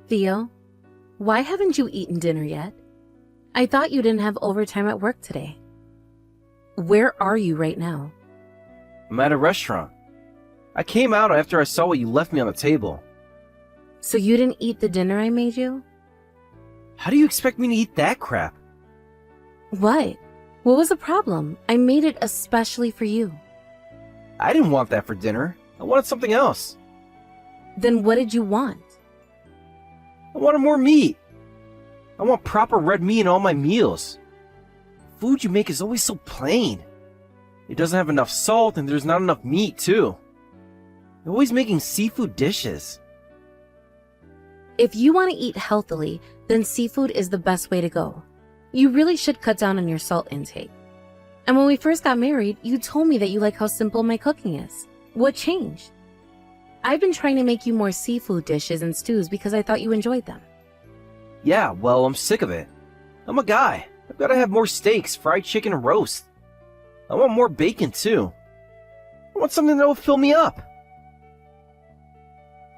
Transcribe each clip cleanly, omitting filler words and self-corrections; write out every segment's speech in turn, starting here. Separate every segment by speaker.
Speaker 1: Theo, why haven't you eaten dinner yet? I thought you didn't have overtime at work today. Where are you right now?
Speaker 2: I'm at a restaurant. I came out after I saw what you left me on the table.
Speaker 1: So you didn't eat the dinner I made you?
Speaker 2: How do you expect me to eat that crap?
Speaker 1: What? What was the problem? I made it especially for you.
Speaker 2: I didn't want that for dinner. I wanted something else.
Speaker 1: Then what did you want?
Speaker 2: I wanted more meat. I want proper red meat in all my meals. Food you make is always so plain. It doesn't have enough salt and there's not enough meat too. You're always making seafood dishes.
Speaker 1: If you want to eat healthily, then seafood is the best way to go. You really should cut down on your salt intake. And when we first got married, you told me that you like how simple my cooking is. What changed? I've been trying to make you more seafood dishes and stews because I thought you enjoyed them.
Speaker 2: Yeah, well, I'm sick of it. I'm a guy. I've got to have more steaks, fried chicken, and roast. I want more bacon too. I want something that will fill me up.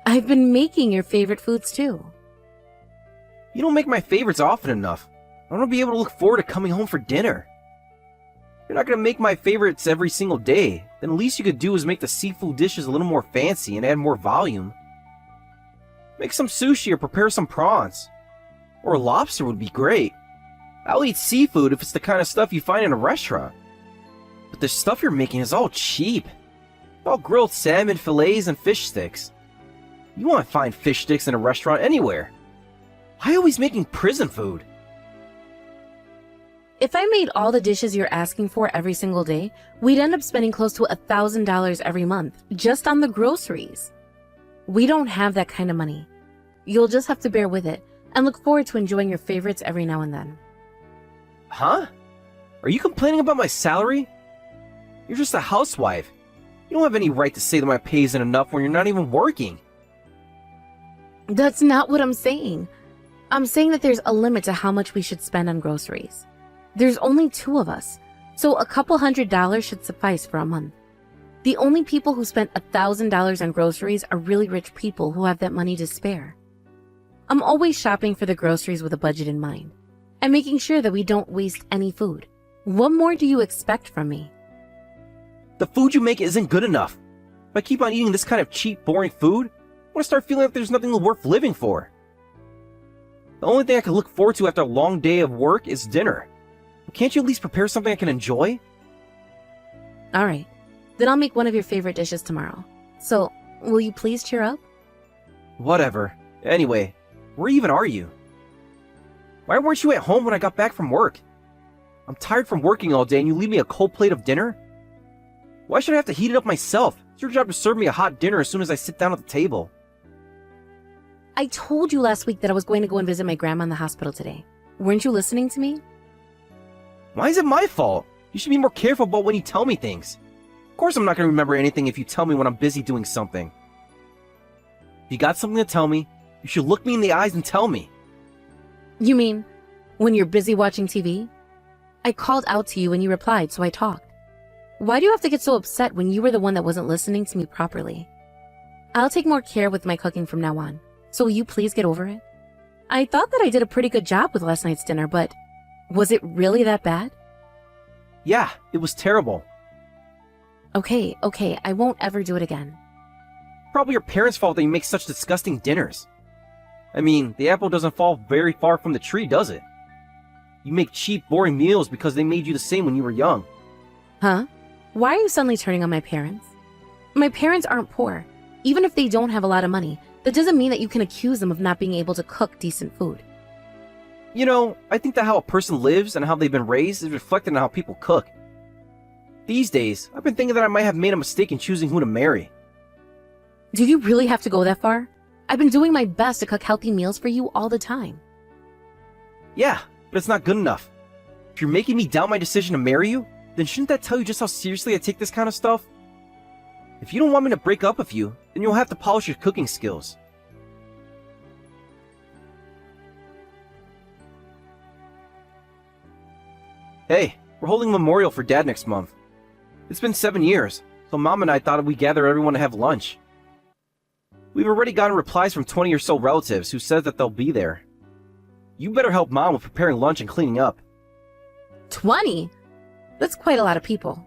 Speaker 1: I've been making your favorite foods too.
Speaker 2: You don't make my favorites often enough. I want to be able to look forward to coming home for dinner. You're not going to make my favorites every single day. Then the least you could do is make the seafood dishes a little more fancy and add more volume. Make some sushi or prepare some prawns. Or lobster would be great. I'll eat seafood if it's the kind of stuff you find in a restaurant. But the stuff you're making is all cheap. All grilled salmon fillets and fish sticks. You won't find fish sticks in a restaurant anywhere. Why always making prison food?
Speaker 1: If I made all the dishes you're asking for every single day, we'd end up spending close to $1,000 every month, just on the groceries. We don't have that kind of money. You'll just have to bear with it, and look forward to enjoying your favorites every now and then.
Speaker 2: Huh? Are you complaining about my salary? You're just a housewife. You don't have any right to say that my pay isn't enough when you're not even working.
Speaker 1: That's not what I'm saying. I'm saying that there's a limit to how much we should spend on groceries. There's only 2 of us, so a couple $100 should suffice for a month. The only people who spend $1,000 on groceries are really rich people who have that money to spare. I'm always shopping for the groceries with a budget in mind, and making sure that we don't waste any food. What more do you expect from me?
Speaker 2: The food you make isn't good enough. If I keep on eating this kind of cheap, boring food, I'm gonna start feeling like there's nothing worth living for. The only thing I can look forward to after a long day of work is dinner. Can't you at least prepare something I can enjoy?
Speaker 1: Alright, then I'll make one of your favorite dishes tomorrow. So, will you please cheer up?
Speaker 2: Whatever. Anyway, where even are you? Why weren't you at home when I got back from work? I'm tired from working all day and you leave me a cold plate of dinner? Why should I have to heat it up myself? It's your job to serve me a hot dinner as soon as I sit down at the table.
Speaker 1: I told you last week that I was going to go and visit my grandma in the hospital today. Weren't you listening to me?
Speaker 2: Why is it my fault? You should be more careful about when you tell me things. Of course I'm not going to remember anything if you tell me when I'm busy doing something. If you got something to tell me, you should look me in the eyes and tell me.
Speaker 1: You mean, when you're busy watching TV? I called out to you and you replied, so I talked. Why do you have to get so upset when you were the one that wasn't listening to me properly? I'll take more care with my cooking from now on, so will you please get over it? I thought that I did a pretty good job with last night's dinner, but was it really that bad?
Speaker 2: Yeah, it was terrible.
Speaker 1: Okay, I won't ever do it again.
Speaker 2: Probably your parents' fault that you make such disgusting dinners. I mean, the apple doesn't fall very far from the tree, does it? You make cheap, boring meals because they made you the same when you were young.
Speaker 1: Huh? Why are you suddenly turning on my parents? My parents aren't poor. Even if they don't have a lot of money, that doesn't mean that you can accuse them of not being able to cook decent food.
Speaker 2: You know, I think that how a person lives and how they've been raised is reflected in how people cook. These days, I've been thinking that I might have made a mistake in choosing who to marry.
Speaker 1: Do you really have to go that far? I've been doing my best to cook healthy meals for you all the time.
Speaker 2: Yeah, but it's not good enough. If you're making me doubt my decision to marry you, then shouldn't that tell you just how seriously I take this kind of stuff? If you don't want me to break up with you, then you'll have to polish your cooking skills. Hey, we're holding a memorial for Dad next month. It's been 7 years, so Mom and I thought we'd gather everyone to have lunch. We've already gotten replies from 20 or so relatives who said that they'll be there. You better help Mom with preparing lunch and cleaning up.
Speaker 1: 20? That's quite a lot of people.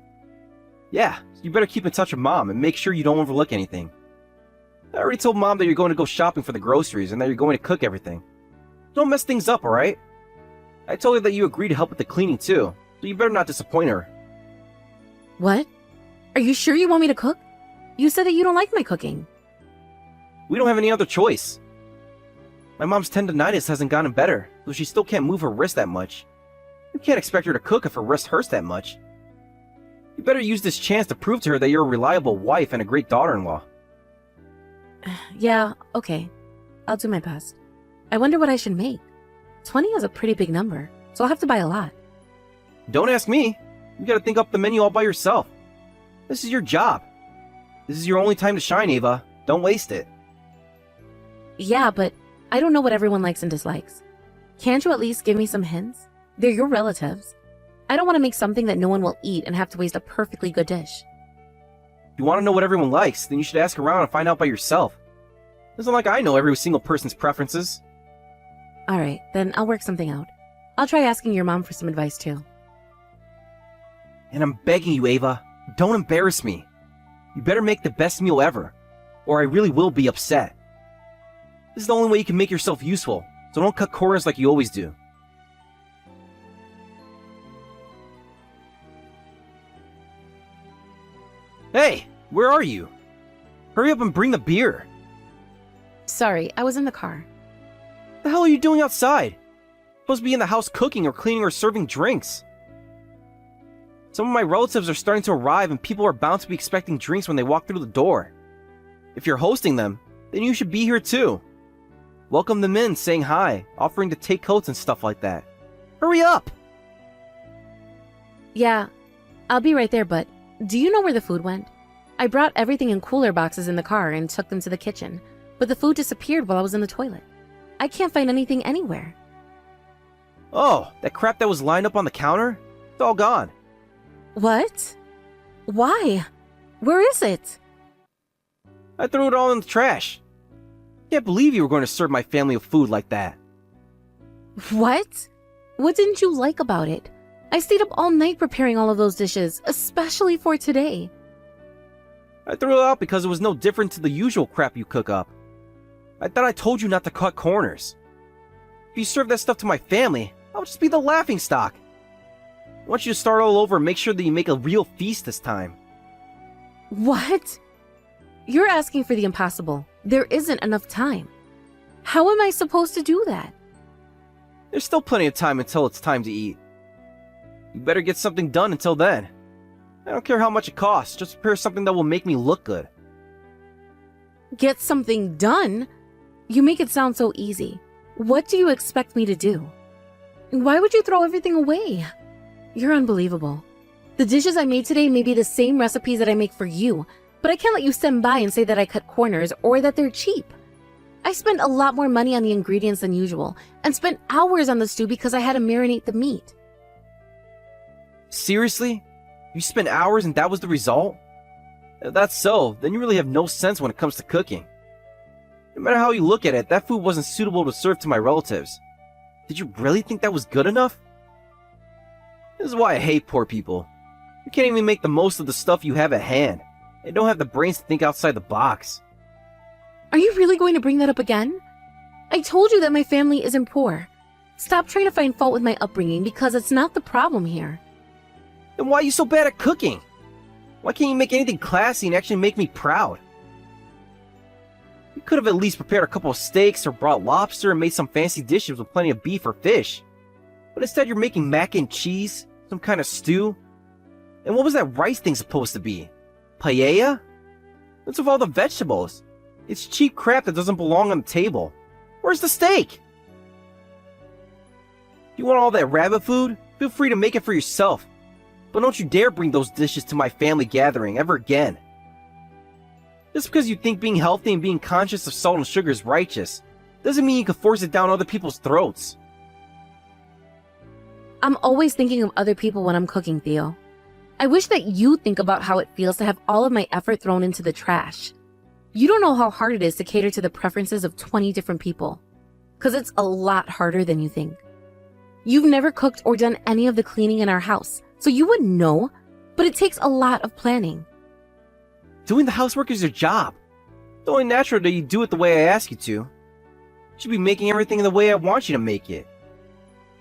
Speaker 2: Yeah, so you better keep in touch with Mom and make sure you don't overlook anything. I already told Mom that you're going to go shopping for the groceries and that you're going to cook everything. Don't mess things up, alright? I told her that you agreed to help with the cleaning too, so you better not disappoint her.
Speaker 1: What? Are you sure you want me to cook? You said that you don't like my cooking.
Speaker 2: We don't have any other choice. My mom's tendonitis hasn't gotten better, so she still can't move her wrist that much. You can't expect her to cook if her wrist hurts that much. You better use this chance to prove to her that you're a reliable wife and a great daughter-in-law.
Speaker 1: Yeah, okay. I'll do my best. I wonder what I should make. 20 is a pretty big number, so I'll have to buy a lot.
Speaker 2: Don't ask me. You gotta think up the menu all by yourself. This is your job. This is your only time to shine, Ava. Don't waste it.
Speaker 1: Yeah, but I don't know what everyone likes and dislikes. Can't you at least give me some hints? They're your relatives. I don't want to make something that no one will eat and have to waste a perfectly good dish.
Speaker 2: If you want to know what everyone likes, then you should ask around and find out by yourself. It's not like I know every single person's preferences.
Speaker 1: Alright, then I'll work something out. I'll try asking your mom for some advice too.
Speaker 2: And I'm begging you, Ava, don't embarrass me. You better make the best meal ever, or I really will be upset. This is the only way you can make yourself useful, so don't cut corners like you always do. Hey, where are you? Hurry up and bring the beer.
Speaker 1: Sorry, I was in the car.
Speaker 2: What the hell are you doing outside? You're supposed to be in the house cooking or cleaning or serving drinks. Some of my relatives are starting to arrive and people are bound to be expecting drinks when they walk through the door. If you're hosting them, then you should be here too. Welcome them in, saying hi, offering to take coats and stuff like that. Hurry up!
Speaker 1: Yeah, I'll be right there, but do you know where the food went? I brought everything in cooler boxes in the car and took them to the kitchen, but the food disappeared while I was in the toilet. I can't find anything anywhere.
Speaker 2: Oh, that crap that was lined up on the counter? It's all gone.
Speaker 1: What? Why? Where is it?
Speaker 2: I threw it all in the trash. Can't believe you were going to serve my family with food like that.
Speaker 1: What? What didn't you like about it? I stayed up all night preparing all of those dishes, especially for today.
Speaker 2: I threw it out because it was no different to the usual crap you cook up. I thought I told you not to cut corners. If you serve that stuff to my family, I'll just be the laughingstock. I want you to start all over and make sure that you make a real feast this time.
Speaker 1: What? You're asking for the impossible. There isn't enough time. How am I supposed to do that?
Speaker 2: There's still plenty of time until it's time to eat. You better get something done until then. I don't care how much it costs, just prepare something that will make me look good.
Speaker 1: Get something done? You make it sound so easy. What do you expect me to do? Why would you throw everything away? You're unbelievable. The dishes I made today may be the same recipes that I make for you, but I can't let you stand by and say that I cut corners or that they're cheap. I spent a lot more money on the ingredients than usual and spent hours on the stew because I had to marinate the meat.
Speaker 2: Seriously? You spent hours and that was the result? If that's so, then you really have no sense when it comes to cooking. No matter how you look at it, that food wasn't suitable to serve to my relatives. Did you really think that was good enough? This is why I hate poor people. You can't even make the most of the stuff you have at hand, and don't have the brains to think outside the box.
Speaker 1: Are you really going to bring that up again? I told you that my family isn't poor. Stop trying to find fault with my upbringing because it's not the problem here.
Speaker 2: Then why are you so bad at cooking? Why can't you make anything classy and actually make me proud? You could have at least prepared a couple of steaks or brought lobster and made some fancy dishes with plenty of beef or fish. But instead you're making mac and cheese, some kind of stew. And what was that rice thing supposed to be? Paella? What's with all the vegetables? It's cheap crap that doesn't belong on the table. Where's the steak? You want all that rabbit food? Feel free to make it for yourself. But don't you dare bring those dishes to my family gathering ever again. Just because you think being healthy and being conscious of salt and sugar is righteous, doesn't mean you can force it down other people's throats.
Speaker 1: I'm always thinking of other people when I'm cooking, Theo. I wish that you think about how it feels to have all of my effort thrown into the trash. You don't know how hard it is to cater to the preferences of 20 different people. Because it's a lot harder than you think. You've never cooked or done any of the cleaning in our house, so you wouldn't know, but it takes a lot of planning.
Speaker 2: Doing the housework is your job. It's only natural that you do it the way I ask you to. You should be making everything the way I want you to make it.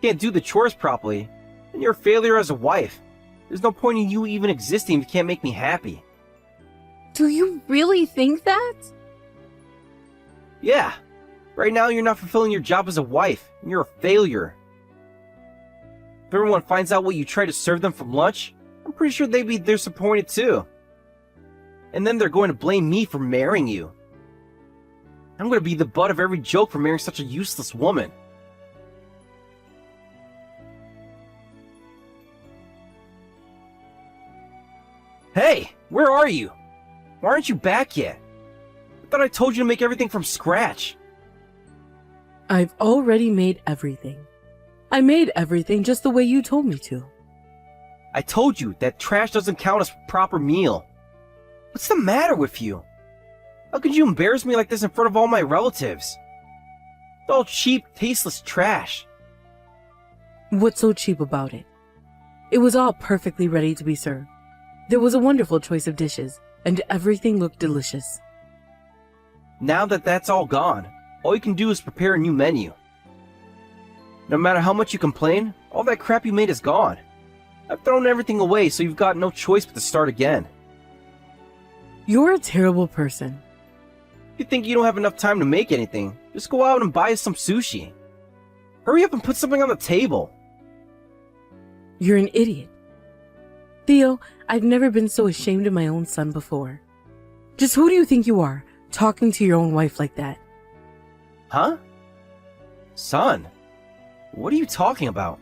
Speaker 2: You can't do the chores properly, and you're a failure as a wife. There's no point in you even existing if you can't make me happy.
Speaker 1: Do you really think that?
Speaker 2: Yeah. Right now you're not fulfilling your job as a wife, and you're a failure. If everyone finds out what you try to serve them from lunch, I'm pretty sure they'd be disappointed too. And then they're going to blame me for marrying you. I'm going to be the butt of every joke for marrying such a useless woman. Hey, where are you? Why aren't you back yet? I thought I told you to make everything from scratch.
Speaker 3: I've already made everything. I made everything just the way you told me to.
Speaker 2: I told you that trash doesn't count as a proper meal. What's the matter with you? How could you embarrass me like this in front of all my relatives? It's all cheap, tasteless trash.
Speaker 3: What's so cheap about it? It was all perfectly ready to be served. There was a wonderful choice of dishes, and everything looked delicious.
Speaker 2: Now that that's all gone, all you can do is prepare a new menu. No matter how much you complain, all that crap you made is gone. I've thrown everything away, so you've got no choice but to start again.
Speaker 3: You're a terrible person.
Speaker 2: If you think you don't have enough time to make anything, just go out and buy us some sushi. Hurry up and put something on the table.
Speaker 3: You're an idiot. Theo, I've never been so ashamed of my own son before. Just who do you think you are, talking to your own wife like that?
Speaker 2: Huh? Son? What are you talking about?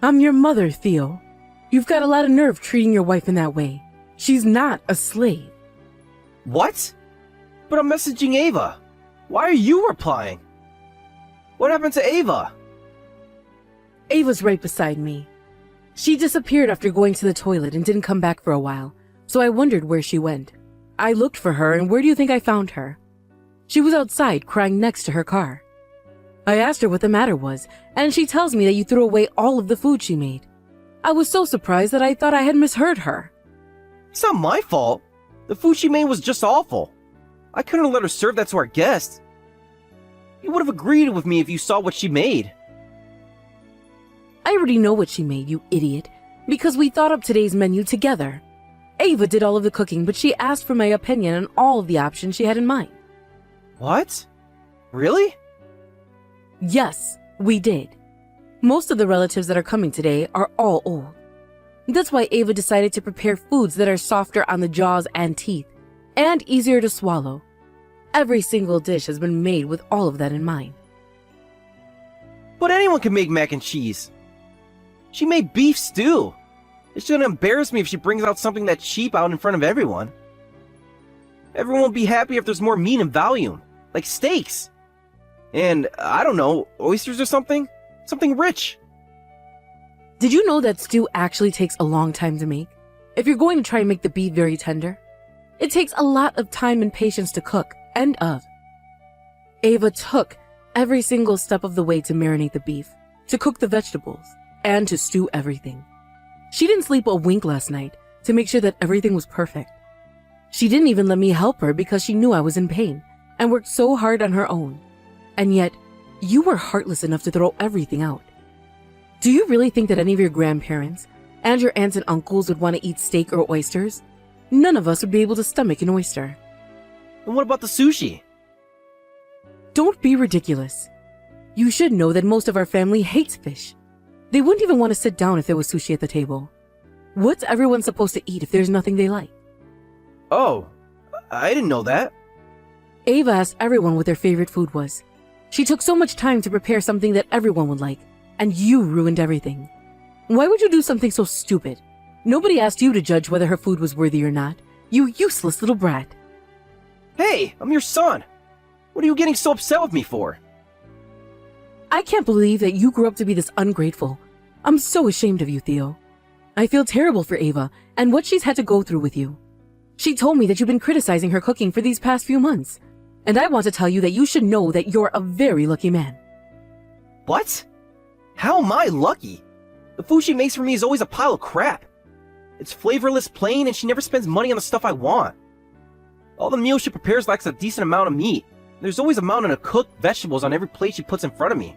Speaker 3: I'm your mother, Theo. You've got a lot of nerve treating your wife in that way. She's not a slave.
Speaker 2: What? But I'm messaging Ava. Why are you replying? What happened to Ava?
Speaker 3: Ava's right beside me. She disappeared after going to the toilet and didn't come back for a while, so I wondered where she went. I looked for her, and where do you think I found her? She was outside crying next to her car. I asked her what the matter was, and she tells me that you threw away all of the food she made. I was so surprised that I thought I had misheard her.
Speaker 2: It's not my fault. The food she made was just awful. I couldn't let her serve that to our guests. You would have agreed with me if you saw what she made.
Speaker 3: I already know what she made, you idiot, because we thought up today's menu together. Ava did all of the cooking, but she asked for my opinion on all of the options she had in mind.
Speaker 2: What? Really?
Speaker 3: Yes, we did. Most of the relatives that are coming today are all old. That's why Ava decided to prepare foods that are softer on the jaws and teeth, and easier to swallow. Every single dish has been made with all of that in mind.
Speaker 2: But anyone can make mac and cheese. She made beef stew. It shouldn't embarrass me if she brings out something that cheap out in front of everyone. Everyone will be happy if there's more meat and volume, like steaks. And, I don't know, oysters or something? Something rich.
Speaker 3: Did you know that stew actually takes a long time to make? If you're going to try and make the beef very tender, it takes a lot of time and patience to cook, and of. Ava took every single step of the way to marinate the beef, to cook the vegetables, and to stew everything. She didn't sleep a wink last night to make sure that everything was perfect. She didn't even let me help her because she knew I was in pain and worked so hard on her own. And yet, you were heartless enough to throw everything out. Do you really think that any of your grandparents and your aunts and uncles would want to eat steak or oysters? None of us would be able to stomach an oyster.
Speaker 2: And what about the sushi?
Speaker 3: Don't be ridiculous. You should know that most of our family hates fish. They wouldn't even want to sit down if there was sushi at the table. What's everyone supposed to eat if there's nothing they like?
Speaker 2: Oh, I didn't know that.
Speaker 3: Ava asked everyone what their favorite food was. She took so much time to prepare something that everyone would like, and you ruined everything. Why would you do something so stupid? Nobody asked you to judge whether her food was worthy or not. You useless little brat.
Speaker 2: Hey, I'm your son. What are you getting so upset with me for?
Speaker 3: I can't believe that you grew up to be this ungrateful. I'm so ashamed of you, Theo. I feel terrible for Ava and what she's had to go through with you. She told me that you've been criticizing her cooking for these past few months. And I want to tell you that you should know that you're a very lucky man.
Speaker 2: What? How am I lucky? The food she makes for me is always a pile of crap. It's flavorless, plain, and she never spends money on the stuff I want. All the meals she prepares lacks a decent amount of meat. There's always a mountain of cooked vegetables on every plate she puts in front of me.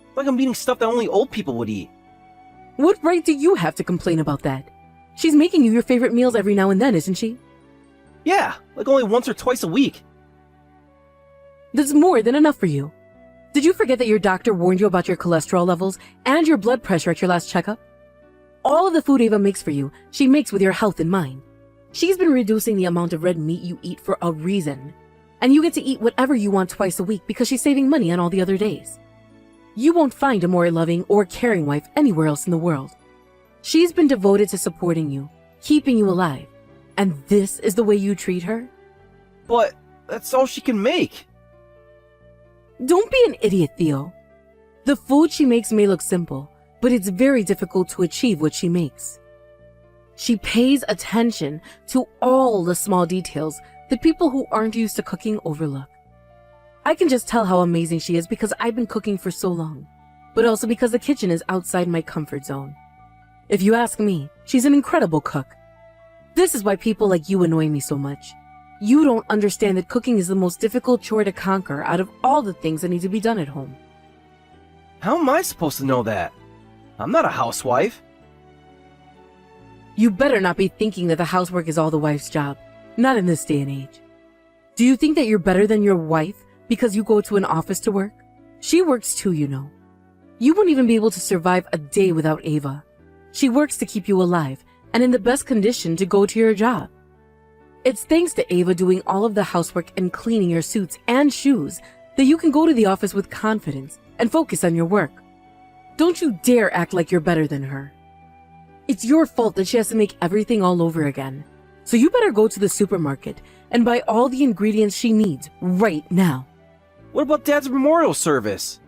Speaker 2: It's like I'm eating stuff that only old people would eat.
Speaker 3: What right do you have to complain about that? She's making you your favorite meals every now and then, isn't she?
Speaker 2: Yeah, like only once or twice a week.
Speaker 3: That's more than enough for you. Did you forget that your doctor warned you about your cholesterol levels and your blood pressure at your last checkup? All of the food Ava makes for you, she makes with your health in mind. She's been reducing the amount of red meat you eat for a reason. And you get to eat whatever you want twice a week because she's saving money on all the other days. You won't find a more loving or caring wife anywhere else in the world. She's been devoted to supporting you, keeping you alive. And this is the way you treat her?
Speaker 2: But that's all she can make.
Speaker 3: Don't be an idiot, Theo. The food she makes may look simple, but it's very difficult to achieve what she makes. She pays attention to all the small details that people who aren't used to cooking overlook. I can just tell how amazing she is because I've been cooking for so long, but also because the kitchen is outside my comfort zone. If you ask me, she's an incredible cook. This is why people like you annoy me so much. You don't understand that cooking is the most difficult chore to conquer out of all the things that need to be done at home.
Speaker 2: How am I supposed to know that? I'm not a housewife.
Speaker 3: You better not be thinking that the housework is all the wife's job. Not in this day and age. Do you think that you're better than your wife because you go to an office to work? She works too, you know. You wouldn't even be able to survive a day without Ava. She works to keep you alive and in the best condition to go to your job. It's thanks to Ava doing all of the housework and cleaning your suits and shoes that you can go to the office with confidence and focus on your work. Don't you dare act like you're better than her. It's your fault that she has to make everything all over again. So you better go to the supermarket and buy all the ingredients she needs right now.
Speaker 2: What about Dad's memorial service?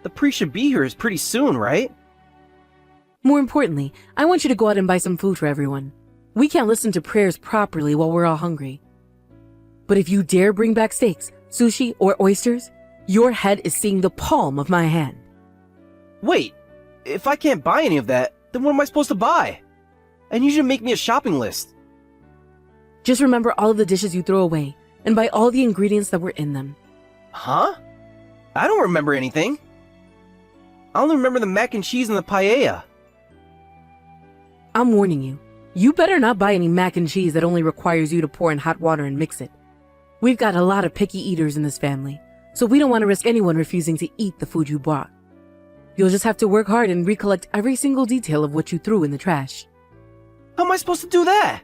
Speaker 2: The priest should be here pretty soon, right?
Speaker 3: More importantly, I want you to go out and buy some food for everyone. We can't listen to prayers properly while we're all hungry. But if you dare bring back steaks, sushi, or oysters, your head is seeing the palm of my hand.
Speaker 2: Wait, if I can't buy any of that, then what am I supposed to buy? I need you to make me a shopping list.
Speaker 3: Just remember all of the dishes you throw away and buy all the ingredients that were in them.
Speaker 2: Huh? I don't remember anything. I only remember the mac and cheese and the paella.
Speaker 3: I'm warning you. You better not buy any mac and cheese that only requires you to pour in hot water and mix it. We've got a lot of picky eaters in this family, so we don't want to risk anyone refusing to eat the food you bought. You'll just have to work hard and recollect every single detail of what you threw in the trash.
Speaker 2: How am I supposed to do that?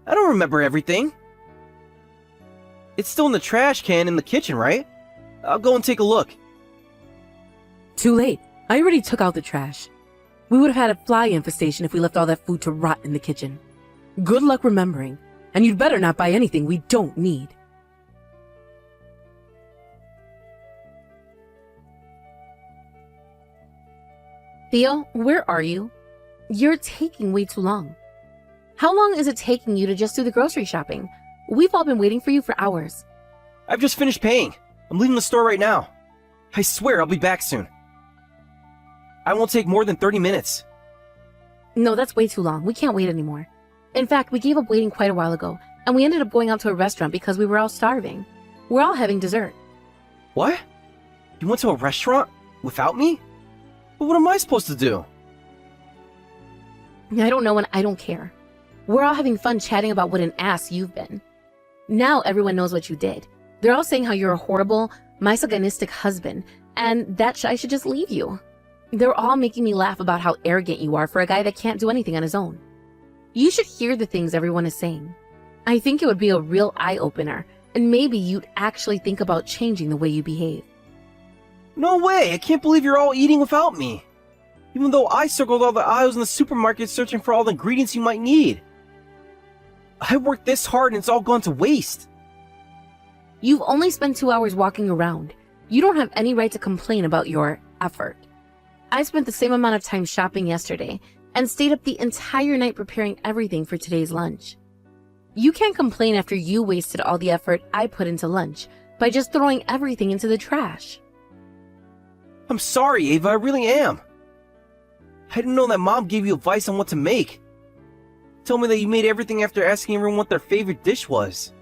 Speaker 2: I don't remember everything. It's still in the trash can in the kitchen, right? I'll go and take a look.
Speaker 3: Too late. I already took out the trash. We would have had a fly infestation if we left all that food to rot in the kitchen. Good luck remembering, and you'd better not buy anything we don't need.
Speaker 1: Theo, where are you? You're taking way too long. How long is it taking you to just do the grocery shopping? We've all been waiting for you for hours.
Speaker 2: I've just finished paying. I'm leaving the store right now. I swear I'll be back soon. I won't take more than 30 minutes.
Speaker 1: No, that's way too long. We can't wait anymore. In fact, we gave up waiting quite a while ago, and we ended up going out to a restaurant because we were all starving. We're all having dessert.
Speaker 2: What? You went to a restaurant? Without me? But what am I supposed to do?
Speaker 1: I don't know and I don't care. We're all having fun chatting about what an ass you've been. Now everyone knows what you did. They're all saying how you're a horrible, misogynistic husband, and that I should just leave you. They're all making me laugh about how arrogant you are for a guy that can't do anything on his own. You should hear the things everyone is saying. I think it would be a real eye-opener, and maybe you'd actually think about changing the way you behave.
Speaker 2: No way! I can't believe you're all eating without me. Even though I circled all the aisles in the supermarket searching for all the ingredients you might need. I worked this hard and it's all gone to waste.
Speaker 1: You've only spent 2 hours walking around. You don't have any right to complain about your effort. I spent the same amount of time shopping yesterday and stayed up the entire night preparing everything for today's lunch. You can't complain after you wasted all the effort I put into lunch by just throwing everything into the trash.
Speaker 2: I'm sorry, Ava, I really am. I didn't know that Mom gave you advice on what to make. Told me that you made everything after asking everyone what their favorite dish was.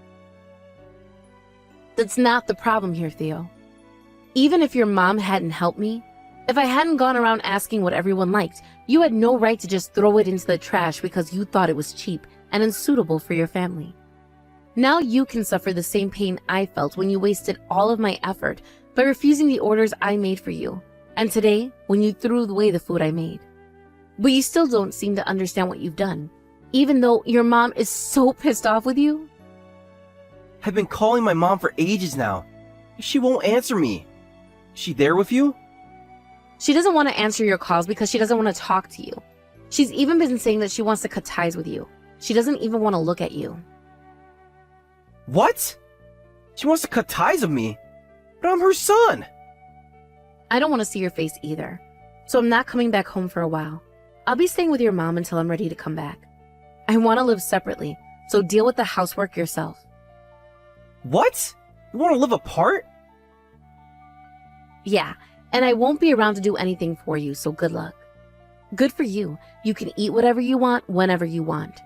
Speaker 1: That's not the problem here, Theo. Even if your mom hadn't helped me, if I hadn't gone around asking what everyone liked, you had no right to just throw it into the trash because you thought it was cheap and unsuitable for your family. Now you can suffer the same pain I felt when you wasted all of my effort by refusing the orders I made for you, and today when you threw away the food I made. But you still don't seem to understand what you've done, even though your mom is so pissed off with you.
Speaker 2: I've been calling my mom for ages now. She won't answer me. Is she there with you?
Speaker 1: She doesn't want to answer your calls because she doesn't want to talk to you. She's even been saying that she wants to cut ties with you. She doesn't even want to look at you.
Speaker 2: What? She wants to cut ties with me? But I'm her son!
Speaker 1: I don't want to see your face either, so I'm not coming back home for a while. I'll be staying with your mom until I'm ready to come back. I want to live separately, so deal with the housework yourself.
Speaker 2: What? You want to live apart?
Speaker 1: Yeah, and I won't be around to do anything for you, so good luck. Good for you. You can eat whatever you want, whenever you want.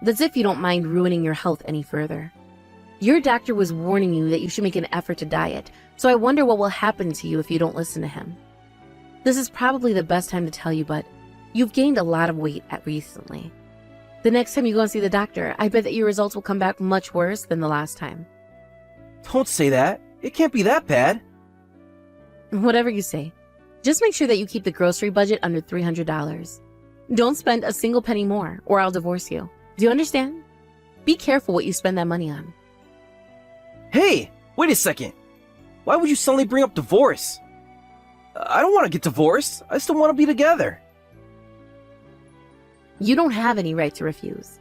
Speaker 1: That's if you don't mind ruining your health any further. Your doctor was warning you that you should make an effort to diet, so I wonder what will happen to you if you don't listen to him. This is probably the best time to tell you, but you've gained a lot of weight recently. The next time you go and see the doctor, I bet that your results will come back much worse than the last time.
Speaker 2: Don't say that. It can't be that bad.
Speaker 1: Whatever you say. Just make sure that you keep the grocery budget under $300. Don't spend a single penny more, or I'll divorce you. Do you understand? Be careful what you spend that money on.
Speaker 2: Hey, wait a second. Why would you suddenly bring up divorce? I don't want to get divorced. I still want to be together.
Speaker 1: You don't have any right to refuse.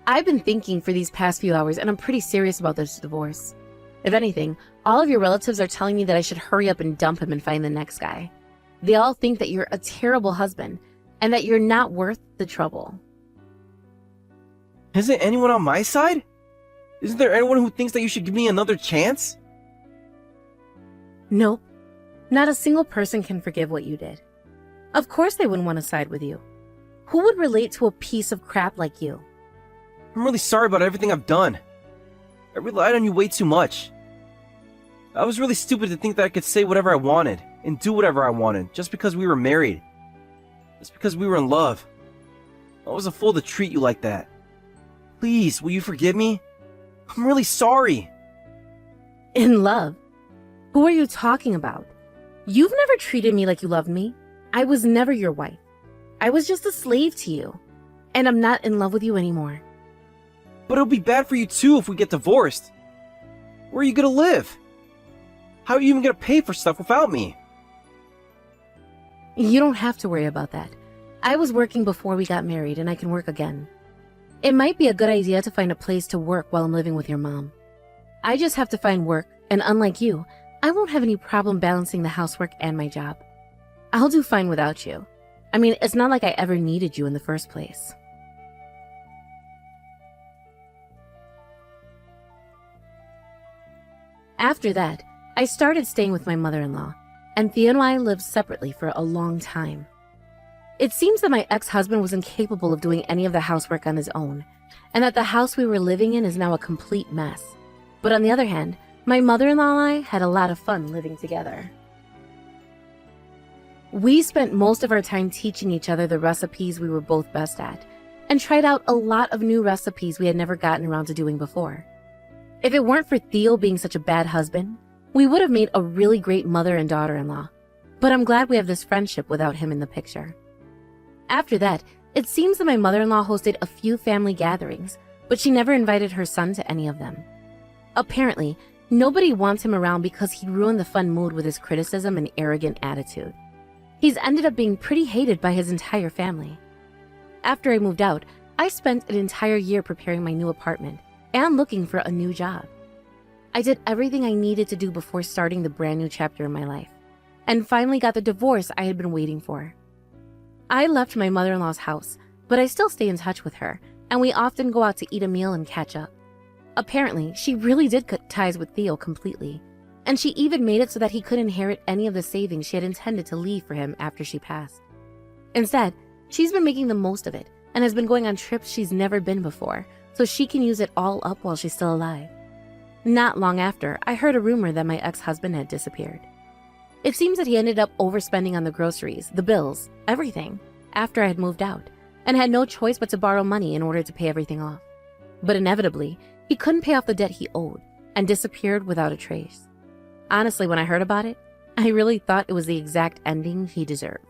Speaker 1: I've been thinking for these past few hours, and I'm pretty serious about this divorce. If anything, all of your relatives are telling me that I should hurry up and dump him and find the next guy. They all think that you're a terrible husband, and that you're not worth the trouble.
Speaker 2: Isn't anyone on my side? Isn't there anyone who thinks that you should give me another chance?
Speaker 1: Nope. Not a single person can forgive what you did. Of course they wouldn't want to side with you. Who would relate to a piece of crap like you?
Speaker 2: I'm really sorry about everything I've done. I relied on you way too much. I was really stupid to think that I could say whatever I wanted and do whatever I wanted just because we were married. Just because we were in love. I was a fool to treat you like that. Please, will you forgive me? I'm really sorry.
Speaker 1: In love? Who are you talking about? You've never treated me like you loved me. I was never your wife. I was just a slave to you. And I'm not in love with you anymore.
Speaker 2: But it'll be bad for you too if we get divorced. Where are you gonna live? How are you even gonna pay for stuff without me?
Speaker 1: You don't have to worry about that. I was working before we got married, and I can work again. It might be a good idea to find a place to work while I'm living with your mom. I just have to find work, and unlike you, I won't have any problem balancing the housework and my job. I'll do fine without you. I mean, it's not like I ever needed you in the first place. After that, I started staying with my mother-in-law, and Theo and I lived separately for a long time. It seems that my ex-husband was incapable of doing any of the housework on his own, and that the house we were living in is now a complete mess. But on the other hand, my mother-in-law and I had a lot of fun living together. We spent most of our time teaching each other the recipes we were both best at, and tried out a lot of new recipes we had never gotten around to doing before. If it weren't for Theo being such a bad husband, we would have made a really great mother and daughter-in-law. But I'm glad we have this friendship without him in the picture. After that, it seems that my mother-in-law hosted a few family gatherings, but she never invited her son to any of them. Apparently, nobody wants him around because he ruined the fun mood with his criticism and arrogant attitude. He's ended up being pretty hated by his entire family. After I moved out, I spent an entire year preparing my new apartment and looking for a new job. I did everything I needed to do before starting the brand new chapter in my life, and finally got the divorce I had been waiting for. I left my mother-in-law's house, but I still stay in touch with her, and we often go out to eat a meal and catch up. Apparently, she really did cut ties with Theo completely, and she even made it so that he could inherit any of the savings she had intended to leave for him after she passed. Instead, she's been making the most of it and has been going on trips she's never been before, so she can use it all up while she's still alive. Not long after, I heard a rumor that my ex-husband had disappeared. It seems that he ended up overspending on the groceries, the bills, everything, after I had moved out, and had no choice but to borrow money in order to pay everything off. But inevitably, he couldn't pay off the debt he owed and disappeared without a trace. Honestly, when I heard about it, I really thought it was the exact ending he deserved.